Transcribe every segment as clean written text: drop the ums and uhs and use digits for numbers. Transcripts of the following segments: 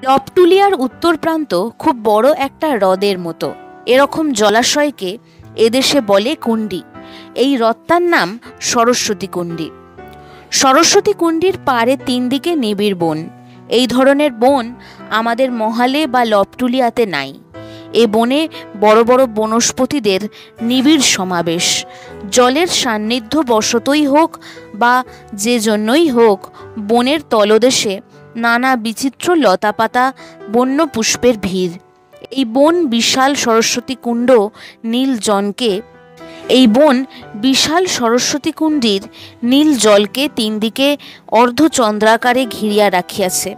লবটুলিয়ার উত্তর প্রান্ত খুব বড় একটা হ্রদের মতো। এরকম জলাশয়কে এদেশে বলে কুণ্ডি। এই হ্রদটার নাম সরস্বতী কুণ্ডি। সরস্বতী কুণ্ডির পাড়ে 3 দিকে নিবিড় বন। এই ধরনের বন আমাদের মহালে বা লবটুলিয়াতে নাই। এ বনে বড় বড় বনস্পতিদের নিবিড় সমাবেশ। জলের সান্নিধ্য বশতই হোক বা যে জন্যই হোক, বনের তলদেশে নানা বিচিত্র লতাপাতা, বন্য পুষ্পের ভিড়। এই বন বিশাল সরস্বতী কুণ্ড বিশাল সরস্বতী কুণ্ডির নীল জলকে 3 দিকে অর্ধচন্দ্রাকারে ঘিরিয়া রাখিয়াছে।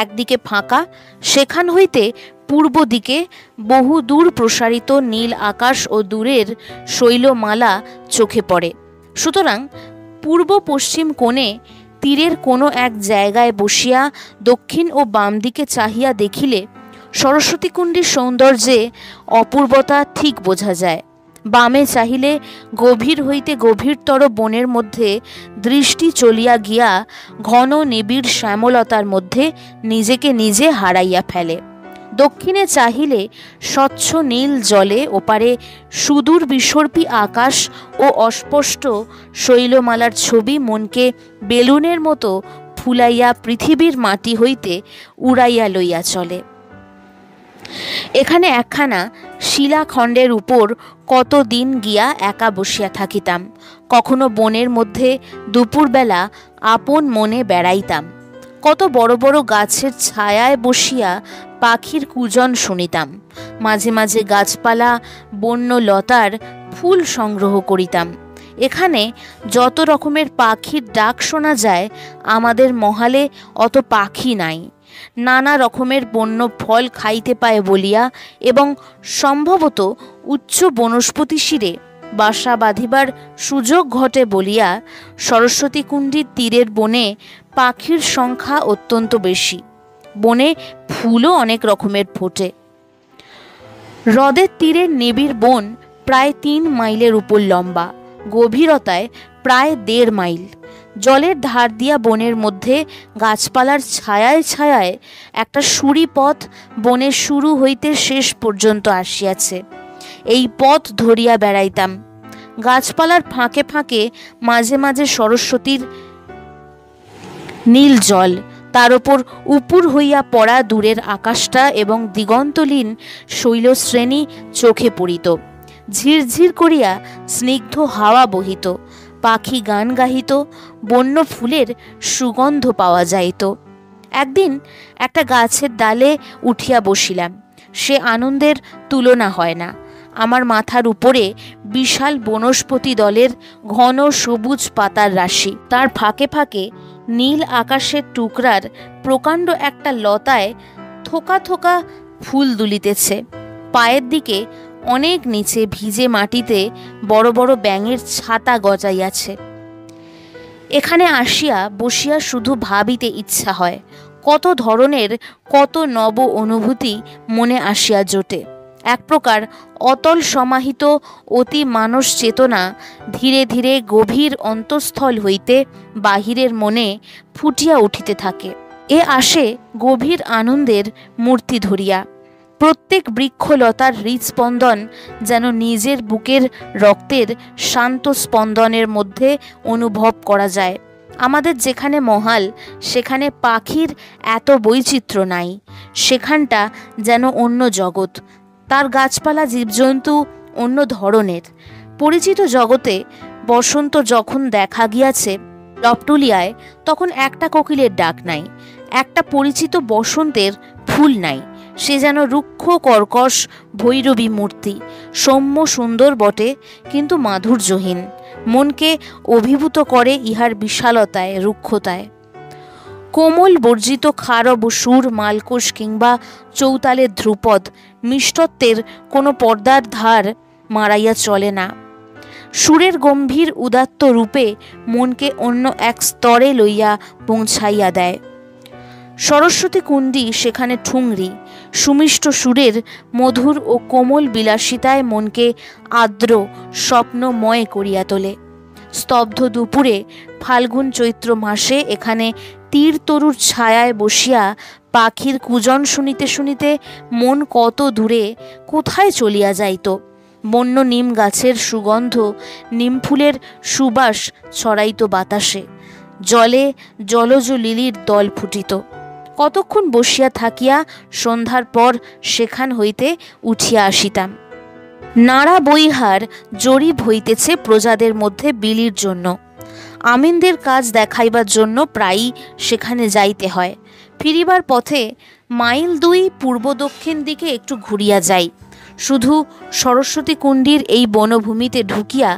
একদিকে ফাঁকা, সেখান হইতে পূর্ব দিকে বহু দূর প্রসারিত নীল আকাশ ও দূরের শৈলমালা চোখে পড়ে। সুতরাং পূর্ব পশ্চিম কোণে তীরের কোনো এক জায়গায় বসিয়া দক্ষিণ ও বাম দিকে চাহিয়া দেখিলে সরস্বতী কুণ্ডির সৌন্দর্যে অপূর্বতা ঠিক বোঝা যায়। বামে চাহিলে গভীর হইতে গভীরতর বনের মধ্যে দৃষ্টি চলিয়া গিয়া ঘন নিবিড় শ্যামলতার মধ্যে নিজেকে নিজে হারাইয়া ফেলে। দক্ষিণে চাহিলে স্বচ্ছ নীল জলে ওপারে সুদূর বিসর্পী আকাশ ও অস্পষ্ট শৈলমালার ছবি মনকে বেলুনের মতো ফুলাইয়া পৃথিবীর মাটি হইতে উড়াইয়া লইয়া চলে। এখানে একখানা শিলাখণ্ডের উপর কতদিন গিয়া একা বসিয়া থাকিতাম। কখনো বনের মধ্যে দুপুরবেলা আপন মনে বেড়াইতাম। কত বড় বড় গাছের ছায়ায় বসিয়া পাখির কুজন শুনিতাম। মাঝে মাঝে গাছপালা, বন্য লতার ফুল সংগ্রহ করিতাম। এখানে যত রকমের পাখির ডাক শোনা যায়, আমাদের মহালে অত পাখি নাই। নানা রকমের বন্য ফল খাইতে পায় বলিয়া এবং সম্ভবত উচ্চ বনস্পতি শিরে বাসা বাঁধিবার সুযোগ ঘটে বলিয়া সরস্বতী কুণ্ডির তীরের বনে পাখির সংখ্যা অত্যন্ত বেশি। বনে ফুলও অনেক রকমের ফোটে। হ্রদের তীরের নিবিড় বন প্রায় 3 মাইলের উপর লম্বা, গভীরতায় প্রায় 1.5 মাইল। জলের ধার দিয়া বনের মধ্যে গাছপালার ছায়ায় ছায়ায় একটা সুড়ি পথ বনের শুরু হইতে শেষ পর্যন্ত আসিয়াছে। এই পথ ধরিয়া বেড়াইতাম। গাছপালার ফাঁকে ফাঁকে মাঝে মাঝে সরস্বতীর নীল জল, তার ওপর উপুর হইয়া পড়া দূরের আকাশটা এবং দিগন্তলীন শৈলশ্রেণী চোখে পড়িত। ঝিরঝির করিয়া স্নিগ্ধ হাওয়া বহিত, পাখি গান গাহিত, বন্য ফুলের সুগন্ধ পাওয়া যাইত। একদিন একটা গাছের ডালে উঠিয়া বসিলাম। সে আনন্দের তুলনা হয় না। আমার মাথার উপরে বিশাল বনস্পতি দলের ঘন সবুজ পাতার রাশি, তার ফাঁকে ফাঁকে নীল আকাশের টুকরার প্রকাণ্ড একটা লতায় থোকা থোকা ফুল দুলিতেছে। পায়ের দিকে অনেক নিচে ভিজে মাটিতে বড় বড় ব্যাঙের ছাতা গজাইয়াছে। এখানে আসিয়া বসিয়া শুধু ভাবিতে ইচ্ছা হয়। কত ধরনের কত নব অনুভূতি মনে আসিয়া জোটে। এক প্রকার অতল সমাহিত অতি মানস চেতনা ধীরে ধীরে গভীর অন্তঃস্থল হইতে বাহিরের মনে ফুটিয়া উঠিতে থাকে। এ আসে গভীর আনন্দের মূর্তি ধরিয়া। প্রত্যেক বৃক্ষলতার হৃৎস্পন্দন যেন নিজের বুকের রক্তের শান্ত স্পন্দনের মধ্যে অনুভব করা যায়। আমাদের যেখানে মহাল, সেখানে পাখির এত বৈচিত্র্য নাই। সেখানটা যেন অন্য জগৎ। তার গাছপালা জীবজন্তু অন্য ধরনের। পরিচিত জগতে বসন্ত যখন দেখা গিয়াছে লবটুলিয়ায়, তখন একটা কোকিলের ডাক নাই, একটা পরিচিত বসন্তের ফুল নাই। সে যেন রুক্ষ কর্কশ ভৈরবী মূর্তি, সৌম্য সুন্দর বটে কিন্তু মাধুর্যহীন। মনকে অভিভূত করে ইহার বিশালতায়, রুক্ষতায়। কোমল বর্জিত খারব সুর, মালকোষ কিংবা চৌতালের ধ্রুপদ মিষ্টত্বের কোনো পর্দার ধার মারাইয়া চলে না। সুরের গম্ভীর উদাত্ত রূপে মনকে অন্য এক স্তরে লইয়া পৌঁছাইয়া দেয়। সরস্বতী কুণ্ডি সেখানে ঠুংরি। সুমিষ্ট সুরের মধুর ও কোমল বিলাসিতায় মনকে আর্দ্র স্বপ্নময় করিয়া তোলে। স্তব্ধ দুপুরে ফাল্গুন চৈত্র মাসে এখানে তীর তরুর ছায়ায় বসিয়া পাখির কুজন শুনিতে শুনিতে মন কত দূরে কোথায় চলিয়া যাইত। বন্য নিম গাছের সুগন্ধ, নিম ফুলের সুবাস ছড়াইত বাতাসে। জলে জলজ লিলির দল ফুটিত। কতক্ষণ বসিয়া থাকিয়া সন্ধ্যার পর সেখান হইতে উঠিয়া আসিতাম। নাড়া বইহার জরিপ হইতেছে প্রজাদের মধ্যে বিলির জন্য। আমিনদের কাজ দেখাইবার জন্য প্রায়ই সেখানে যাইতে হয়। ফিরিবার পথে মাইল 2 পূর্ব দক্ষিণ দিকে একটু ঘুরিয়া যাই, শুধু সরস্বতী কুণ্ডীর এই বনভূমিতে ঢুকিয়া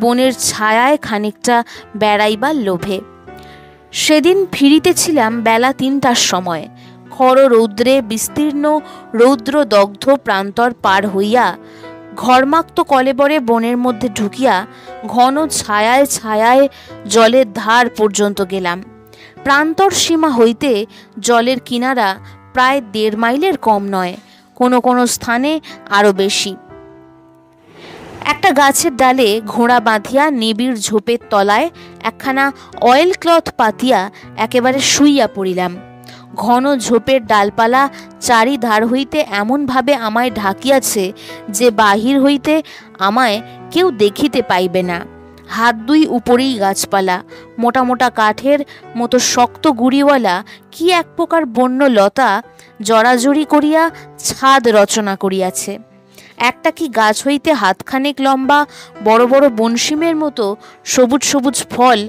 বনের ছায়ায় খানিকটা বেড়াইবার লোভে। সেদিন ফিরিতেছিলাম বেলা 3টার সময়। খর রৌদ্রে বিস্তীর্ণ রৌদ্রদগ্ধ প্রান্তর পার হইয়া ঘর্মাক্ত কলেবরে বনের মধ্যে ঢুকিয়া ঘন ছায়ায় ছায়ায় জলের ধার পর্যন্ত গেলাম। প্রান্তর সীমা হইতে জলের কিনারা প্রায় 1.5 মাইলের কম নয়, কোনো কোনো স্থানে আরও বেশি। একটা গাছের ডালে ঘোড়া বাঁধিয়া নিবিড় ঝোপের তলায় একখানা অয়েল ক্লথ পাতিয়া একেবারে শুইয়া পড়িলাম। ঘন ঝোপের ডালপালা চারিধার হইতে এমনভাবে আমায় ঢাকিয়াছে যে বাহির হইতে আমায় কেউ দেখিতে পাইবে না। হাত 2 উপরেই গাছপালা, মোটা মোটা কাঠের মতো শক্ত গুড়িওয়ালা কি এক প্রকার বন্য লতা জড়াজড়ি করিয়া ছাদ রচনা করিয়াছে। একটা কি গাছ হইতে হাতখানেক লম্বা বড় বড় বনশিমের মতো সবুজ সবুজ ফল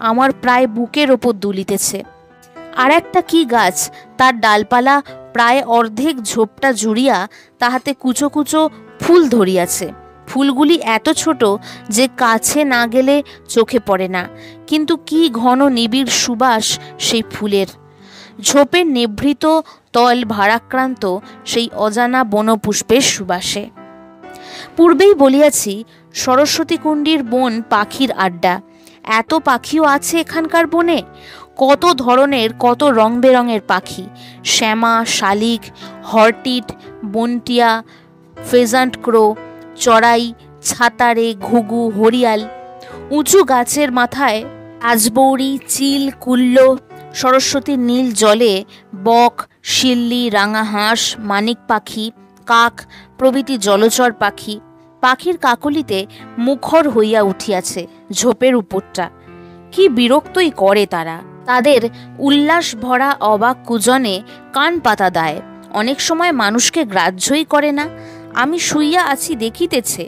আমার প্রায় বুকের ওপর দুলিতেছে। আর একটা কি গাছ, তার ডালপালা প্রায় অর্ধেক ঝোপটা জুড়িয়া তাহাতে কুচো কুচো ফুল ধরিয়াছে। ফুলগুলি এত ছোট যে কাছে না গেলে চোখে পড়ে না, কিন্তু কি ঘন নিবিড় সুবাস সেই ফুলের। ঝোপের নিভৃত তল ভারাক্রান্ত সেই অজানা বনপুষ্পের সুবাসে। পূর্বেই বলিয়াছি, সরস্বতী কুণ্ডীর বন পাখির আড্ডা। এত পাখিও আছে এখানকার বনে। কত ধরনের, কত রং বেরঙের পাখি, শ্যামা, শালিক, হরটিট, বনটিয়া, ফেজান্ট ক্রো, চড়াই, ছাতারে, ঘুঘু, হরিয়াল। উঁচু গাছের মাথায় আজবৌরি, চিল, কুল্ল। সরস্বতীর নীল জলে বক, শিল্লি, রাঙা হাঁস, মানিক পাখি, কাক প্রভৃতি জলচর পাখি। পাখির কাকলিতে মুখর হইয়া উঠিয়াছে ঝোপের উপরটা। কি বিরক্তই করে তারা। তাদের উল্লাস ভরা অবাক কুজনে কান পাতা দেয়। অনেক সময় মানুষকে গ্রাহ্যই করে না। আমি শুইয়া আছি দেখিতেছে,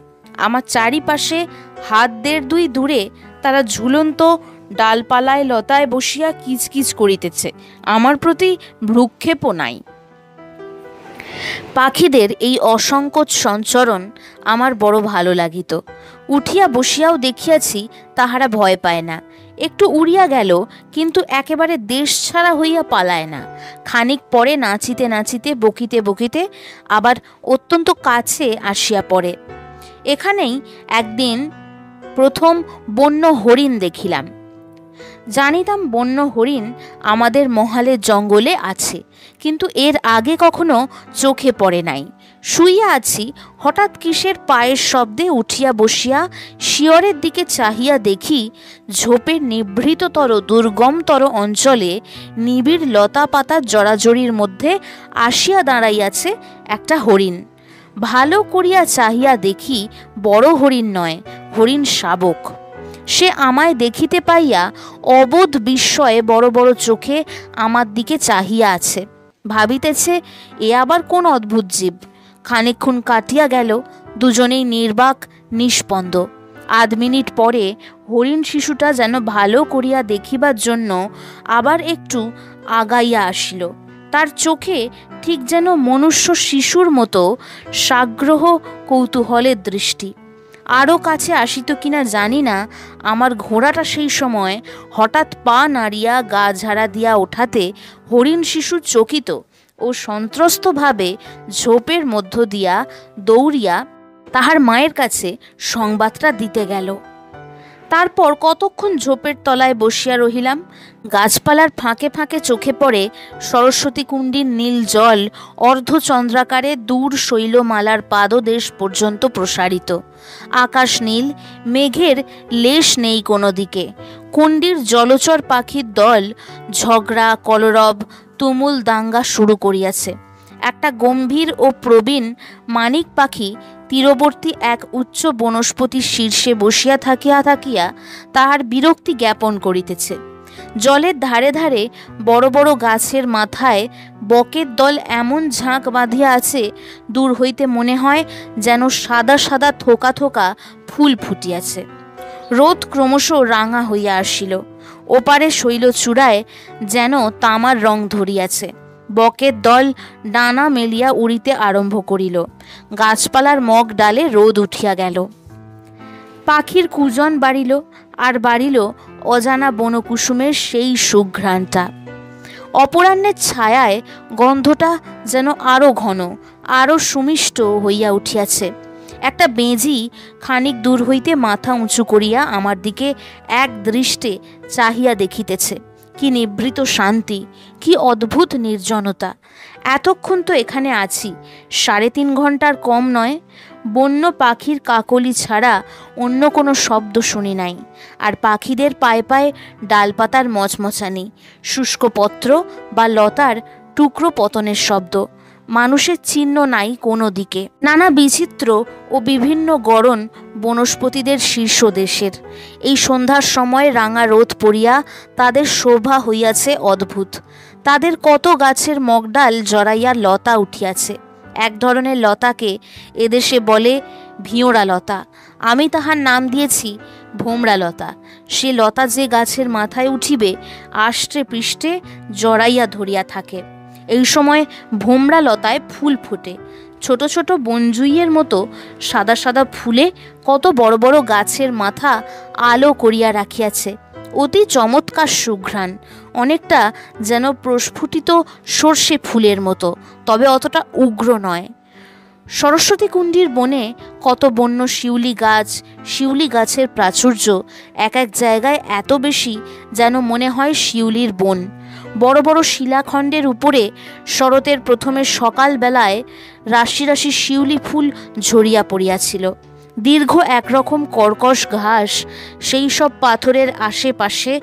আমার চারিপাশে হাত 1.5 দূরে তারা ঝুলন্ত ডালপালায় লতায় বসিয়া কিচকিচ করিতেছে। আমার প্রতি ভ্রুক্ষেপও নাই। পাখিদের এই অসংকোচ সঞ্চরণ আমার বড় ভালো লাগিত। উঠিয়া বসিয়াও দেখিয়াছি তাহারা ভয় পায় না। একটু উড়িয়া গেল, কিন্তু একেবারে দেশ ছাড়া হইয়া পালায় না। খানিক পরে নাচিতে নাচিতে, বকিতে বকিতে আবার অত্যন্ত কাছে আসিয়া পড়ে। এখানেই একদিন প্রথম বন্য হরিণ দেখিলাম। জানিতাম বন্য হরিণ আমাদের মহালের জঙ্গলে আছে, কিন্তু এর আগে কখনো চোখে পড়ে নাই। শুইয়া আছি, হঠাৎ কিসের পায়ের শব্দে উঠিয়া বসিয়া শিয়রের দিকে চাহিয়া দেখি ঝোপের নিভৃততর দুর্গমতর অঞ্চলে নিবিড় লতা পাতার জড়াজড়ির মধ্যে আসিয়া দাঁড়াইয়াছে একটা হরিণ। ভালো করিয়া চাহিয়া দেখি বড় হরিণ নয়, হরিণ শাবক। সে আমায় দেখিতে পাইয়া অবোধ বিস্ময়ে বড় বড় চোখে আমার দিকে চাহিয়া আছে। ভাবিতেছে, এ আবার কোন অদ্ভুত জীব। খানিকক্ষণ কাটিয়া গেল, দুজনেই নির্বাক নিষ্পন্দ। 1/2 মিনিট পরে হরিণ শিশুটা যেন ভালো করিয়া দেখিবার জন্য আবার একটু আগাইয়া আসিল। তার চোখে ঠিক যেন মনুষ্য শিশুর মতো সাগ্রহ কৌতূহলের দৃষ্টি। আরও কাছে আসিত কিনা জানি না, আমার ঘোড়াটা সেই সময় হঠাৎ পা নাড়িয়া গা ঝাড়া দিয়া ওঠাতে হরিণ শিশু চকিত ও সন্ত্রস্তভাবে ঝোপের মধ্য দিয়া দৌড়িয়া তাহার মায়ের কাছে সংবাদটা দিতে গেল। তারপর কতক্ষণ ঝোপের তলায় বসিয়া রহিলাম। গাছপালার ফাঁকে ফাঁকে চোখে পড়ে সরস্বতী কুণ্ডীর নীল জল অর্ধচন্দ্রাকারে দূর শৈলমালার পাদদেশ পর্যন্ত প্রসারিত। আকাশ নীল, মেঘের লেশ নেই কোনো দিকে। কুণ্ডীর জলচর পাখির দল ঝগড়া কলরব তুমুল দাঙ্গা শুরু করিয়াছে। একটা গম্ভীর ও প্রবীণ মানিক পাখি তীরবর্তী এক উচ্চ বনস্পতির শীর্ষে বসিয়া থাকিয়া থাকিয়া তাহার বিরক্তি জ্ঞাপন করিতেছে। জলের ধারে ধারে বড় বড় গাছের মাথায় বকের দল এমন ঝাঁক বাঁধিয়া আছে, দূর হইতে মনে হয় যেন সাদা সাদা থোকা থোকা ফুল ফুটিয়াছে। রোদ ক্রমশ রাঙা হইয়া আসিল। ওপারে শৈলচূড়ায় যেন তামার রং ধরিয়াছে। বকের দল ডানা মেলিয়া উড়িতে আরম্ভ করিল। গাছপালার মগ ডালে রোদ উঠিয়া গেল। পাখির কুজন বাড়িল, আর বাড়িল অজানা বনকুসুমের সেই সুঘ্রাণটা। অপরাহ্নের ছায়ায় গন্ধটা যেন আরও ঘন, আরও সুমিষ্ট হইয়া উঠিয়াছে। একটা বেঁজি খানিক দূর হইতে মাথা উঁচু করিয়া আমার দিকে এক দৃষ্টে চাহিয়া দেখিতেছে। কি নিভৃত শান্তি, কি অদ্ভুত নির্জনতা! এতক্ষণ তো এখানে আছি, 3.5 ঘন্টার কম নয়। বন্য পাখির কাকলি ছাড়া অন্য কোনো শব্দ শুনি নাই। আর পাখিদের পায়ে পায়ে ডালপাতার মচমচানি, শুষ্ক পত্র বা লতার টুকরো পতনের শব্দ। মানুষের চিহ্ন নাই কোনো দিকে। নানা বিচিত্র ও বিভিন্ন গড়ন বনস্পতিদের শীর্ষদেশের। এই সন্ধ্যার সময় রাঙা রোদ পড়িয়া তাদের শোভা হইয়াছে অদ্ভুত। তাদের কত গাছের মগডাল জড়াইয়া লতা উঠিয়াছে। এক ধরনের লতাকে এদেশে বলে ভিওড়া লতা, আমি তাহার নাম দিয়েছি ভোমরা লতা। সে লতা যে গাছের মাথায় উঠিবে আষ্টে পৃষ্ঠে জড়াইয়া ধরিয়া থাকে। এই সময় ভোমরা লতায় ফুল ফোটে। ছোট ছোট বনজুইয়ের মতো সাদা সাদা ফুলে কত বড় বড় গাছের মাথা আলো করিয়া রাখিয়াছে। অতি চমৎকার সুঘ্রাণ, অনেকটা যেন প্রস্ফুটিত সর্ষে ফুলের মতো, তবে অতটা উগ্র নয়। সরস্বতী কুণ্ডীর বনে কত বন্য শিউলি গাছ, শিউলি গাছের প্রাচুর্য এক এক জায়গায় এত বেশি যেন মনে হয় শিউলির বন। বড় বড় শিলাখণ্ডের উপরে শরতের প্রথমে সকালবেলায় রাশি রাশি শিউলি ফুল ঝরিয়া পড়িয়াছিল। দীর্ঘ একরকম কর্কশ ঘাস, সেই সব পাথরের আশেপাশে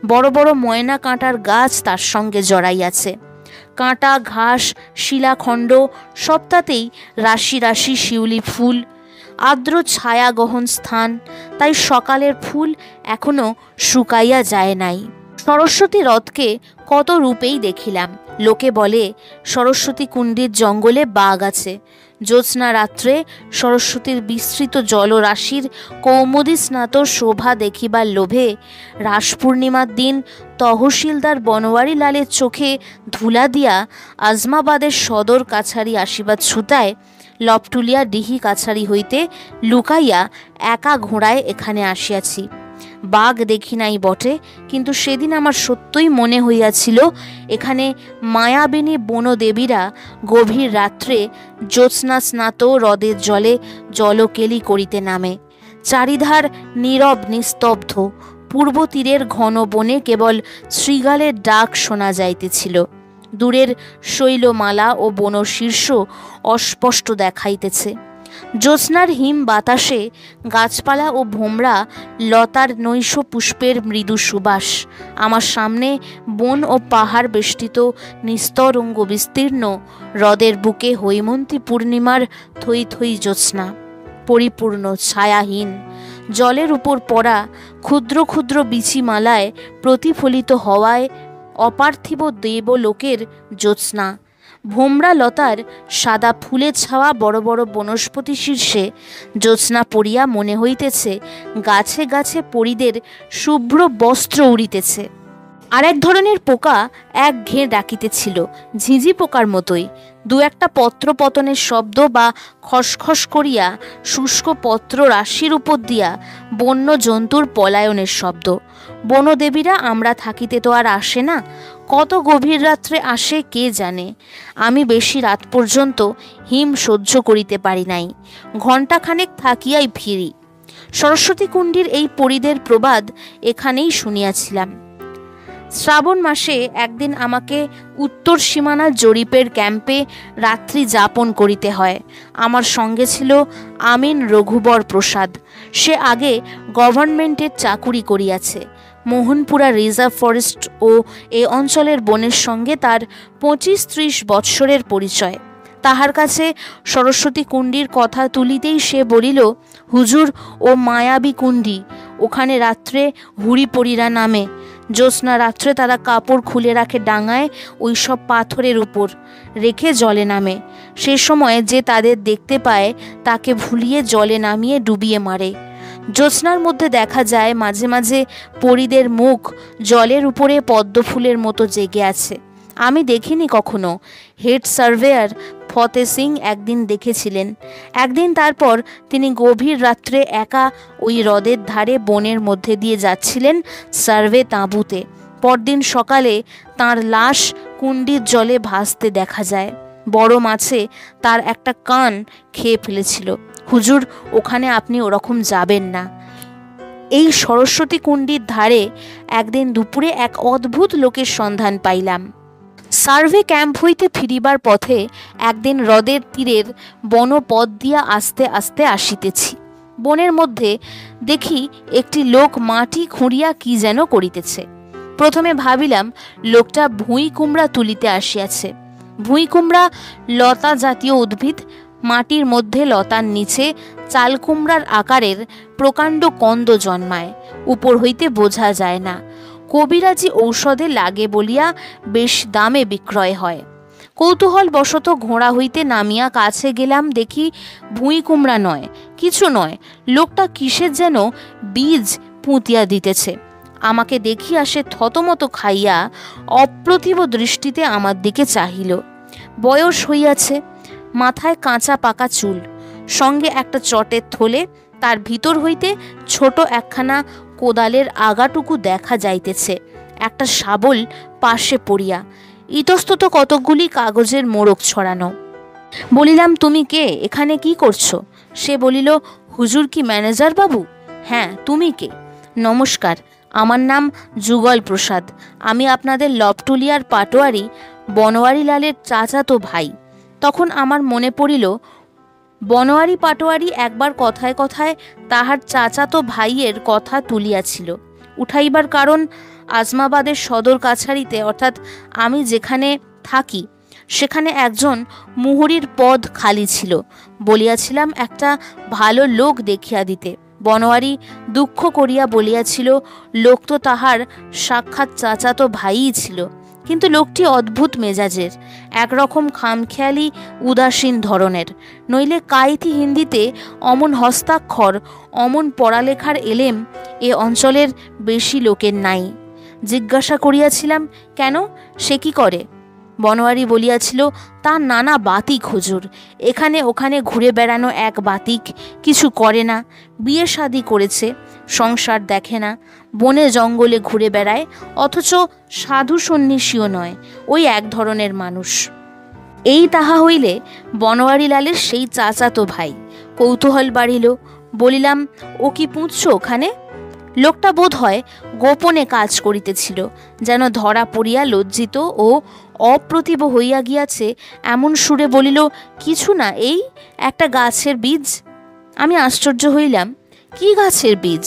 বড় বড় ময়না কাঁটার গাছ তার সঙ্গে জড়াইয়াছে। কাঁটা, ঘাস, শিলাখণ্ড সবটাতেই রাশি রাশি শিউলি ফুল। আর্দ্র ছায়া গহন স্থান, তাই সকালের ফুল এখনো শুকাইয়া যায় নাই। সরস্বতী রথকে কত রূপেই দেখিলাম। লোকে বলে সরস্বতী কুণ্ডীর জঙ্গলে বাঘ আছে। জ্যোৎস্না রাত্রে সরস্বতীর বিস্তৃত জলরাশির কৌমুদী স্নাত শোভা দেখিবার লোভে রাস পূর্ণিমার দিন তহসিলদার বনোয়ারি লালের চোখে ধুলা দিয়া আজমাবাদের সদর কাছারি আসিবার ছুতায় লপটুলিয়া ডিহি কাছারি হইতে লুকাইয়া একা ঘোড়ায় এখানে আসিয়াছি। বাঘ দেখি নাই বটে, কিন্তু সেদিন আমার সত্যই মনে হইয়াছিল এখানে মায়াবিনী বনদেবীরা গভীর রাত্রে জ্যোৎস্না স্নাত হ্রদের জলে জলকেলি করিতে নামে। চারিধার নীরব নিস্তব্ধ। পূর্ব তীরের ঘন বনে কেবল শৃগালের ডাক শোনা যাইতেছিল। দূরের শৈলমালা ও বনশীর্ষ অস্পষ্ট দেখাইতেছে। জ্যোৎস্নার হিম বাতাসে গাছপালা ও ভোমরা লতার নৈশ পুষ্পের মৃদু সুবাস। আমার সামনে বন ও পাহাড় বেষ্টিত নিস্তরঙ্গ বিস্তীর্ণ হ্রদের বুকে হৈমন্তী পূর্ণিমার থই থই জ্যোৎস্না, পরিপূর্ণ ছায়াহীন। জলের উপর পড়া ক্ষুদ্র ক্ষুদ্র বিচিমালায় প্রতিফলিত হওয়ায় অপার্থিব দেবলোকের জ্যোৎস্না। ভোমরা লতার সাদা ফুলে ছাওয়া বড় বড় বনস্পতি শীর্ষে জ্যোৎস্না পড়িয়া মনে হইতেছে গাছে গাছে পরিদের শুভ্র বস্ত্র উড়িতেছে। আর এক ধরনের পোকা এক ঘেঁ ডাকিতেছিল, ঝিঁঝি পোকার মতোই। দু একটা পত্র পতনের শব্দ বা খসখস করিয়া শুষ্ক পত্র রাশির উপর দিয়া বন্য জন্তুর পলায়নের শব্দ। বনদেবীরা আমরা থাকিতে তো আর আসে না, কত গভীর রাত্রে আসে কে জানে। আমি বেশি রাত পর্যন্ত হিম সহ্য করিতে পারি নাই, ঘণ্টাখানেক থাকিয়াই ফিরি। সরস্বতী কুণ্ডীর এই পরিদের প্রবাদ এখানেই শুনিয়াছিলাম। শ্রাবণ মাসে একদিন আমাকে উত্তর সীমানা জরিপের ক্যাম্পে রাত্রি যাপন করিতে হয়। আমার সঙ্গে ছিল আমিন রঘুবর প্রসাদ। সে আগে গভর্নমেন্টের চাকুরি করিয়াছে। মোহনপুরা রিজার্ভ ফরেস্ট ও এ অঞ্চলের বনের সঙ্গে তার 25-30 বৎসরের পরিচয়। তাহার কাছে সরস্বতী কুণ্ডীর কথা তুলিতেই সে বলিল, হুজুর, ও মায়াবী কুণ্ডী, ওখানে রাত্রে হুড়িপড়িরা নামে। জ্যোৎস্না রাত্রে তারা কাপড় খুলে রাখে ডাঙায়, ওই সব পাথরের উপর রেখে জলে নামে। সে সময় যে তাদের দেখতে পায় তাকে ভুলিয়ে জলে নামিয়ে ডুবিয়ে মারে। জ্যোৎস্নার মধ্যে দেখা যায় মাঝে মাঝে পরীদের মুখ জলের উপরে পদ্মফুলের মতো জেগে আছে। আমি দেখিনি কখনো। হেড সার্ভেয়ার ফতে সিং একদিন দেখেছিলেন। একদিন তারপর তিনি গভীর রাত্রে একা ওই হ্রদের ধারে বনের মধ্যে দিয়ে যাচ্ছিলেন সার্ভে তাঁবুতে। পরদিন সকালে তাঁর লাশ কুণ্ডীর জলে ভাসতে দেখা যায়। বড় মাছে তার একটা কান খেয়ে ফেলেছিল। হুজুর, ওখানে আপনি ওরকম যাবেন না। এই সরস্বতী কুণ্ডীর ধারে একদিন দুপুরে এক অদ্ভুত লোকের সন্ধান পাইলাম। সার্ভে ক্যাম্প হইতে ফিরিবার পথে একদিন হ্রদের তীরের বনপথ দিয়া আস্তে আস্তে আসিতেছি। বনের মধ্যে দেখি একটি লোক মাটি খুঁড়িয়া কি যেন করিতেছে। প্রথমে ভাবিলাম লোকটা ভুঁই কুমড়া তুলিতে আসিয়াছে। ভুঁই কুমড়া লতা জাতীয় উদ্ভিদ। মাটির মধ্যে লতার নিচে চাল কুমড়ার আকারের প্রকাণ্ড কন্দ জন্মায়। উপর হইতে বোঝা যায় না। কবিরাজি ঔষধে লাগে বলিয়া বেশ দামে বিক্রয় হয়। কৌতূহল বশত ঘোড়া হইতে নামিয়া কাছে গেলাম। দেখি ভুঁই কুমড়া নয়, কিছু নয়, লোকটা কিসের যেন বীজ পুঁতিয়া দিতেছে। আমাকে দেখিয়া সে থতমত খাইয়া অপ্রতিভ দৃষ্টিতে আমার দিকে চাহিল। বয়স হইয়াছে, মাথায় কাঁচা পাকা চুল, সঙ্গে একটা চটের থলে, তার ভিতর হইতে ছোট একখানা কোদালের আগাটুকু দেখা যাইতেছে, একটা শাবল পাশে পড়িয়া, ইতস্তত কতকগুলি কাগজের মোড়ক ছড়ানো। বলিলাম, তুমি কে? এখানে কি করছো? সে বলিল, হুজুর কি ম্যানেজার বাবু? হ্যাঁ, তুমি কে? নমস্কার, আমার নাম যুগল প্রসাদ। আমি আপনাদের লবটুলিয়ার পাটোয়ারি বনোয়ারি লালের চাচাতো ভাই। তখন আমার মনে পড়িল বনোয়ারি পাটোয়ারি একবার কথায় কথায় তাহার চাচাতো ভাইয়ের কথা তুলিয়াছিল। উঠাইবার কারণ, আজমাবাদের সদর কাছারিতে, অর্থাৎ আমি যেখানে থাকি সেখানে একজন মুহুরির পদ খালি ছিল। বলিয়াছিলাম একটা ভালো লোক দেখিয়া দিতে। বনোয়ারি দুঃখ করিয়া বলিয়াছিল, লোক তো তাহার সাক্ষাৎ চাচাতো ভাইই ছিল, কিন্তু লোকটি অদ্ভুত মেজাজের, একরকম খামখেয়ালি উদাসীন ধরনের। নইলে কাইতি হিন্দিতে অমন হস্তাক্ষর, অমন পড়ালেখার এলেম এ অঞ্চলের বেশি লোকের নাই। জিজ্ঞাসা করিয়াছিলাম, কেন, সে কি করে? বনোয়ারি বলিয়াছিল, তার নানা বাতিক হুজুর, এখানে ওখানে ঘুরে বেড়ানো এক বাতিক, কিছু করে না, বিয়ে শাদি করেছে, সংসার দেখে না, বনে জঙ্গলে ঘুরে বেড়ায়, অথচ সাধু সন্ন্যাসীও নয়, ওই এক ধরনের মানুষ। এই তাহা হইলে বনোয়ারি লালের সেই চাচাতো ভাই। কৌতূহল বাড়িল। বলিলাম, ও কি পুঁছছ ওখানে? লোকটা বোধ হয় গোপনে কাজ করিতেছিল, যেন ধরা পড়িয়া লজ্জিত ও অপ্রতিভ হইয়া গিয়াছে এমন সুরে বলিল, কিছু না, এই একটা গাছের বীজ। আমি আশ্চর্য হইলাম, কি গাছের বীজ?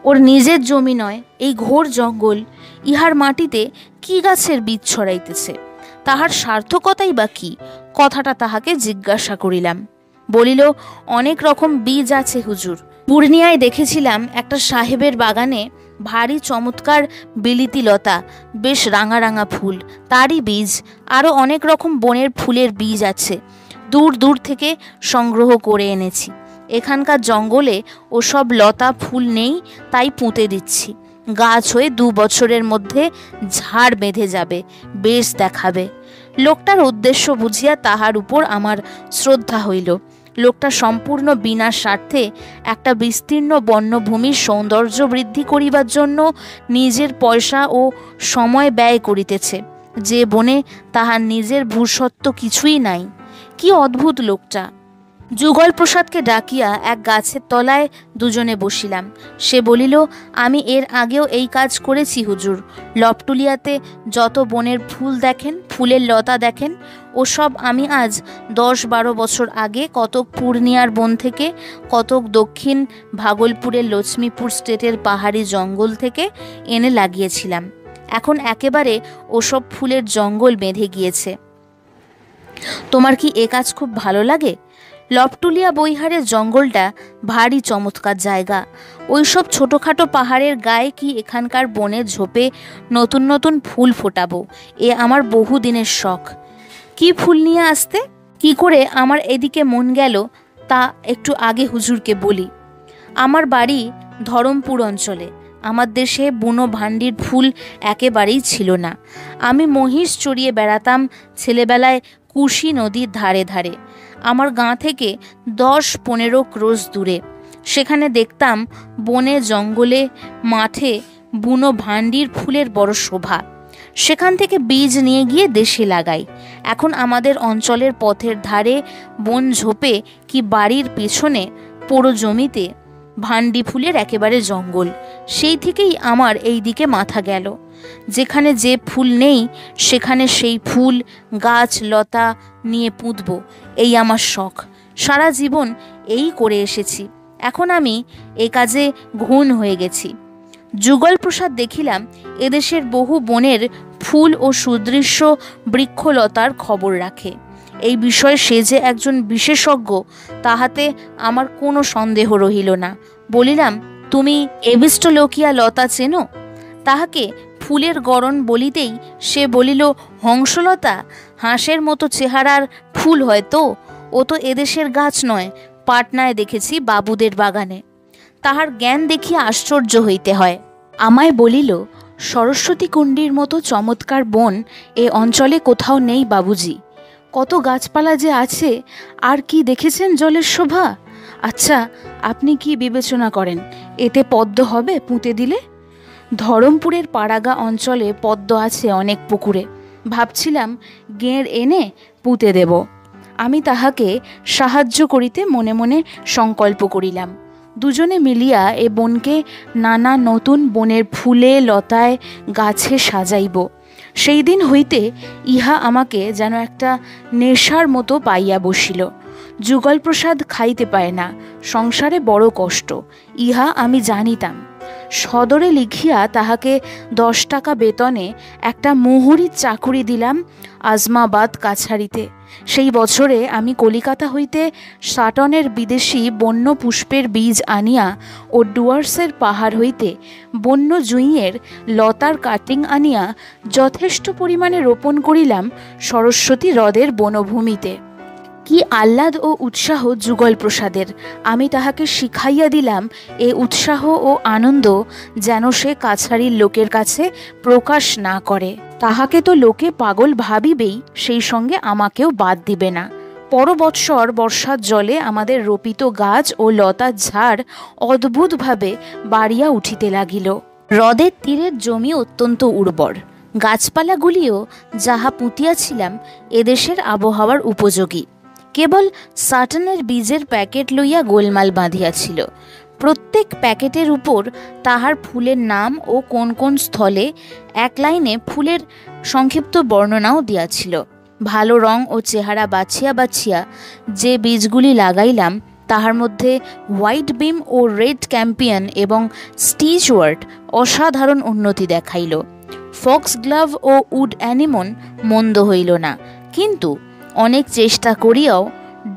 ওর নিজের জমি নয়, এই ঘোর জঙ্গল, ইহার মাটিতে কি গাছের বীজ ছড়াইতেছে? তাহার সার্থকতাই বা কি? কথাটা তাহাকে জিজ্ঞাসা করিলাম। বলিল, অনেক রকম বীজ আছে হুজুর। পূর্ণিয়ায় দেখেছিলাম একটা সাহেবের বাগানে ভারী চমৎকার বিলিতি লতা, বেশ রাঙা রাঙা ফুল, তারই বীজ। আরও অনেক রকম বনের ফুলের বীজ আছে, দূর দূর থেকে সংগ্রহ করে এনেছি। এখানকার জঙ্গলে ওসব লতা ফুল নেই, তাই পুঁতে দিচ্ছি। গাছ হয়ে 2 বছরের মধ্যে ঝাড় বেঁধে যাবে, বেশ দেখাবে। লোকটার উদ্দেশ্য বুঝিয়া তাহার উপর আমার শ্রদ্ধা হইল। লোকটা সম্পূর্ণ বিনা স্বার্থে একটা বিস্তীর্ণ বন্যভূমির সৌন্দর্য বৃদ্ধি করিবার জন্য নিজের পয়সা ও সময় ব্যয় করিতেছে, যে বনে তাহার নিজের ভূস্বত্ব কিছুই নাই। কি অদ্ভুত লোকটা! যুগল প্রসাদকে ডাকিয়া এক গাছের তলায় দুজনে বসিলাম। সে বলিল, আমি এর আগেও এই কাজ করেছি হুজুর। লপটুলিয়াতে যত বনের ফুল দেখেন, ফুলের লতা দেখেন, ওসব আমি আজ 10-12 বছর আগে কতক পূর্ণিয়ার বন থেকে, কতক দক্ষিণ ভাগলপুরের লক্ষ্মীপুর স্টেটের পাহাড়ি জঙ্গল থেকে এনে লাগিয়েছিলাম। এখন একেবারে ওসব ফুলের জঙ্গল বেঁধে গিয়েছে। তোমার কি এ কাজ খুব ভালো লাগে? লপটুলিয়া বৈহারের জঙ্গলটা ভারী চমৎকার জায়গা। ওইসব ছোটোখাটো পাহাড়ের গায়ে কি এখানকার বনের ঝোপে নতুন নতুন ফুল ফোটাবো, এ আমার বহু দিনের শখ। কি ফুল নিয়ে আসতে? কি করে আমার এদিকে মন গেল তা একটু আগে হুজুরকে বলি। আমার বাড়ি ধরমপুর অঞ্চলে। আমার দেশে বুনো ভান্ডির ফুল একেবারেই ছিল না। আমি মহিষ চড়িয়ে বেড়াতাম ছেলেবেলায় কুশি নদীর ধারে ধারে। আমার গাঁ থেকে 10-15 ক্রোশ দূরে। সেখানে দেখতাম বনে জঙ্গলে মাঠে বুনো ভান্ডির ফুলের বড় শোভা। সেখান থেকে বীজ নিয়ে গিয়ে দেশে লাগাই। এখন আমাদের অঞ্চলের পথের ধারে বন ঝোপে কি বাড়ির পেছনে পোড়ো জমিতে ভান্ডি ফুলের একেবারে জঙ্গল। সেই থেকেই আমার এই দিকে মাথা গেল। যেখানে যে ফুল নেই সেখানে সেই ফুল গাছ লতা নিয়ে পুঁতব, এই আমার শখ। সারা জীবন এই করে এসেছি। এখন আমি এ কাজে ঘুণ হয়ে গেছি। যুগল প্রসাদ দেখিলাম এদেশের বহু বনের ফুল ও সুদৃশ্য বৃক্ষলতার খবর রাখে। এই বিষয়ে সে যে একজন বিশেষজ্ঞ তাহাতে আমার কোনো সন্দেহ রহিল না। বলিলাম, তুমি এবিস্টোলোকিয়া লতা চেনো? তাহাকে ফুলের গড়ন বলিতেই সে বলিল, হংসলতা? হাঁসের মতো চেহারার ফুল হয়তো। ও তো এদেশের গাছ নয়, পাটনায় দেখেছি বাবুদের বাগানে। তাহার জ্ঞান দেখিয়া আশ্চর্য হইতে হয়। আমায় বলিল, সরস্বতী কুণ্ডির মতো চমৎকার বন এ অঞ্চলে কোথাও নেই বাবুজি। কত গাছপালা যে আছে, আর কি দেখেছেন জলের শোভা? আচ্ছা, আপনি কি বিবেচনা করেন, এতে পদ্ম হবে পুঁতে দিলে? ধরমপুরের পাড়াগা অঞ্চলে পদ্ম আছে অনেক পুকুরে। ভাবছিলাম গেঁড় এনে পুঁতে দেব। আমি তাহাকে সাহায্য করিতে মনে মনে সংকল্প করিলাম। দুজনে মিলিয়া এ বনকে নানা নতুন বনের ফুলে লতায় গাছে সাজাইব। সেই দিন হইতে ইহা আমাকে যেন একটা নেশার মতো পাইয়া বসিল। যুগল প্রসাদ খাইতে পায় না, সংসারে বড় কষ্ট, ইহা আমি জানিতাম। সদরে লিখিয়া তাহাকে 10 টাকা বেতনে একটা মুহুরির চাকুরি দিলাম আজমাবাদ কাছারিতে। সেই বছরে আমি কলিকাতা হইতে সাটনের বিদেশি বন্য পুষ্পের বীজ আনিয়া ও ডুয়ার্সের পাহাড় হইতে বন্য জুঁইয়ের লতার কাটিং আনিয়া যথেষ্ট পরিমাণে রোপণ করিলাম সরস্বতী হ্রদের বনভূমিতে। কি আহ্লাদ ও উৎসাহ যুগল প্রসাদের! আমি তাহাকে শিখাইয়া দিলাম এ উৎসাহ ও আনন্দ যেন সে কাছারির লোকের কাছে প্রকাশ না করে। তাহাকে তো লোকে পাগল ভাবিবেই, সেই সঙ্গে আমাকেও বাদ দিবে না। পর বৎসর বর্ষার জলে আমাদের রোপিত গাছ ও লতার ঝাড় অদ্ভুতভাবে বাড়িয়া উঠিতে লাগিল। হ্রদের তীরের জমি অত্যন্ত উর্বর। গাছপালাগুলিও যাহা পুঁতিয়াছিলাম এদেশের আবহাওয়ার উপযোগী। কেবল সাটনের বীজের প্যাকেট লইয়া গোলমাল বাঁধিয়াছিল। প্রত্যেক প্যাকেটের উপর তাহার ফুলের নাম ও কোন কোন স্থলে এক লাইনে ফুলের সংক্ষিপ্ত বর্ণনাও দিয়াছিল। ভালো রং ও চেহারা বাছিয়া বাছিয়া যে বীজগুলি লাগাইলাম তাহার মধ্যে হোয়াইট বিম ও রেড ক্যাম্পিয়ন এবং স্টিচওয়ার্ট অসাধারণ উন্নতি দেখাইল। ফক্সগ্লাভ ও উড অ্যানিমন মন্দ হইল না, কিন্তু অনেক চেষ্টা করিয়াও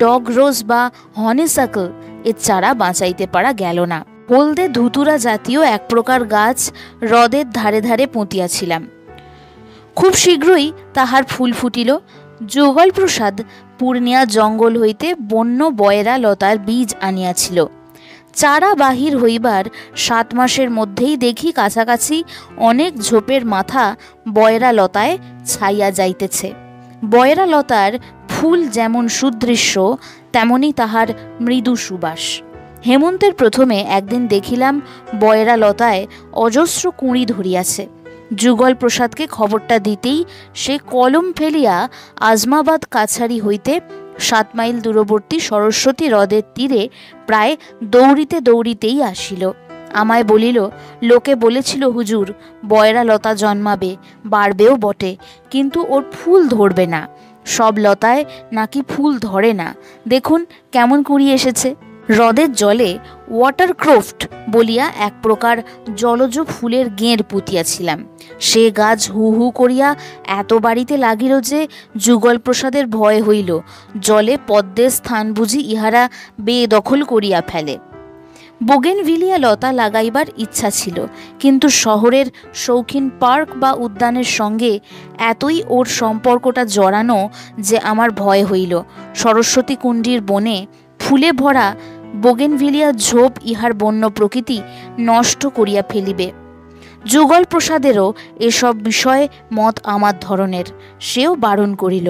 ডগ রোজ বা হনিসাকল এর চারা বাঁচাইতে পারা গেল না। হলদে ধুতুরা জাতীয় এক প্রকার গাছ হ্রদের ধারে ধারে পুঁতিয়াছিলাম। খুব শীঘ্রই তাহার ফুল ফুটিল। যুগল প্রসাদ পূর্ণিয়া জঙ্গল হইতে বন্য বয়রা লতার বীজ আনিয়াছিল। চারা বাহির হইবার 7 মাসের মধ্যেই দেখি কাছাকাছি অনেক ঝোপের মাথা বয়রা লতায় ছাইয়া যাইতেছে। বয়রা লতার ফুল যেমন সুদৃশ্য তেমনি তাহার মৃদু সুবাস। হেমন্তের প্রথমে একদিন দেখিলাম বয়রা লতায় অজস্র কুঁড়ি ধরিয়াছে। যুগল প্রসাদকে খবরটা দিতেই সে কলম ফেলিয়া আজমাবাদ কাছারি হইতে 7 মাইল দূরবর্তী সরস্বতী হ্রদের তীরে প্রায় দৌড়িতে দৌড়িতেই আসিল। আমায় বলিল, লোকে বলেছিল হুজুর বয়রা লতা জন্মাবে, বাড়বেও বটে, কিন্তু ওর ফুল ধরবে না। সব লতায় নাকি ফুল ধরে না, দেখুন কেমন কুড়িয়ে এসেছে। হ্রদের জলে ওয়াটারক্রফট বলিয়া এক প্রকার জলজ ফুলের গেঁড় পুঁতিয়াছিলাম। সে গাছ হু হু করিয়া এত বাড়িতে লাগিল যে যুগল প্রসাদের ভয় হইল, জলে পদ্মের স্থান বুঝি ইহারা বেদখল করিয়া ফেলে। বোগেনভিলিয়া লতা লাগাইবার ইচ্ছা ছিল, কিন্তু শহরের শৌখিন পার্ক বা উদ্যানের সঙ্গে এতই ওর সম্পর্কটা জড়ানো যে আমার ভয় হইল সরস্বতী কুণ্ডীর বনে ফুলে ভরা বোগেনভিলিয়া ঝোপ ইহার বন্য প্রকৃতি নষ্ট করিয়া ফেলিবে। যুগল প্রসাদেরও এসব বিষয়ে মত আমার ধরনের, সেও বারণ করিল।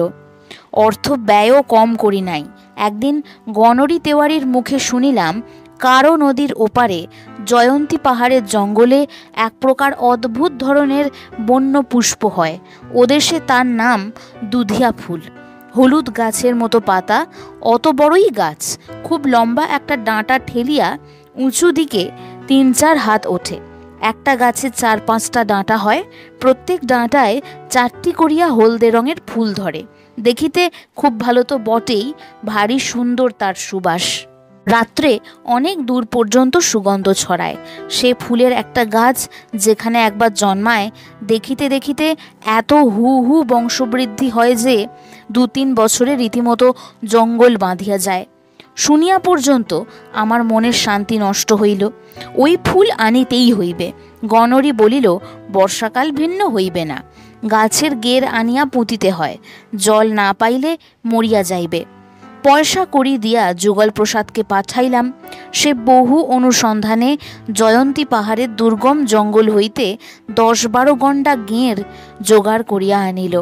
অর্থ ব্যয়ও কম করি নাই। একদিন গণরি তেওয়ারির মুখে শুনিলাম কারো নদীর ওপারে জয়ন্তী পাহাড়ের জঙ্গলে এক প্রকার অদ্ভুত ধরনের বন্য পুষ্প হয়। ওদেশে তার নাম দুধিয়া ফুল। হলুদ গাছের মতো পাতা, অত বড়ই গাছ, খুব লম্বা একটা ডাঁটা ঠেলিয়া উঁচু দিকে 3-4 হাত ওঠে। একটা গাছে 4-5টা ডাঁটা হয়, প্রত্যেক ডাঁটায় 4টি করিয়া হলদে রঙের ফুল ধরে। দেখিতে খুব ভালো তো বটেই, ভারী সুন্দর তার সুবাস। রাত্রে অনেক দূর পর্যন্ত সুগন্ধ ছড়ায়। সে ফুলের একটা গাছ যেখানে একবার জন্মায়, দেখিতে দেখিতে এত হু হু বংশবৃদ্ধি হয় যে 2-3 বছরে রীতিমতো জঙ্গল বাঁধিয়া যায়। শুনিয়া পর্যন্ত আমার মনের শান্তি নষ্ট হইল। ওই ফুল আনিতেই হইবে। গণরি বলিল, বর্ষাকাল ভিন্ন হইবে না, গাছের গের আনিয়া পুঁতিতে হয়, জল না পাইলে মরিয়া যাইবে। পয়সা করি দিয়া যুগল প্রসাদকে পাঠাইলাম। সে বহু অনুসন্ধানে জয়ন্তী পাহাড়ের দুর্গম জঙ্গল হইতে 10-12 গণ্ডা গেঁড় জোগাড় করিয়া আনিল।